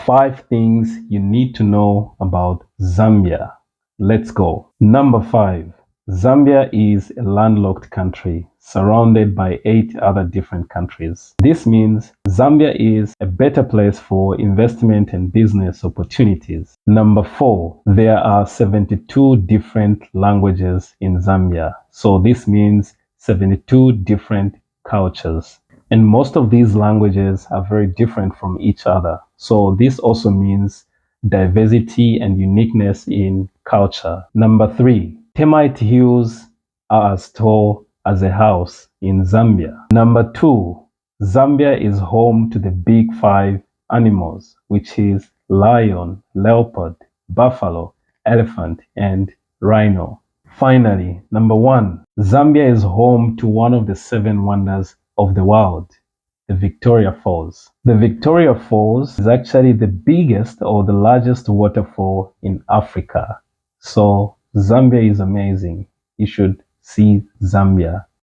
5 things you need to know about Zambia. Let's go. Number 5. Zambia is a landlocked country surrounded by 8 other different countries. This means Zambia is a better place for investment and business opportunities. Number 4. There are 72 different languages in Zambia. So this means 72 different cultures. And most of these languages are very different from each other. So this also means diversity and uniqueness in culture. Number 3, termite hills are as tall as a house in Zambia. Number 2, Zambia is home to the big 5 animals, which is lion, leopard, buffalo, elephant, and rhino. Finally, number 1, Zambia is home to one of the 7 wonders of the world, the Victoria Falls. The Victoria Falls is actually the biggest or the largest waterfall in Africa. So Zambia is amazing. You should see Zambia.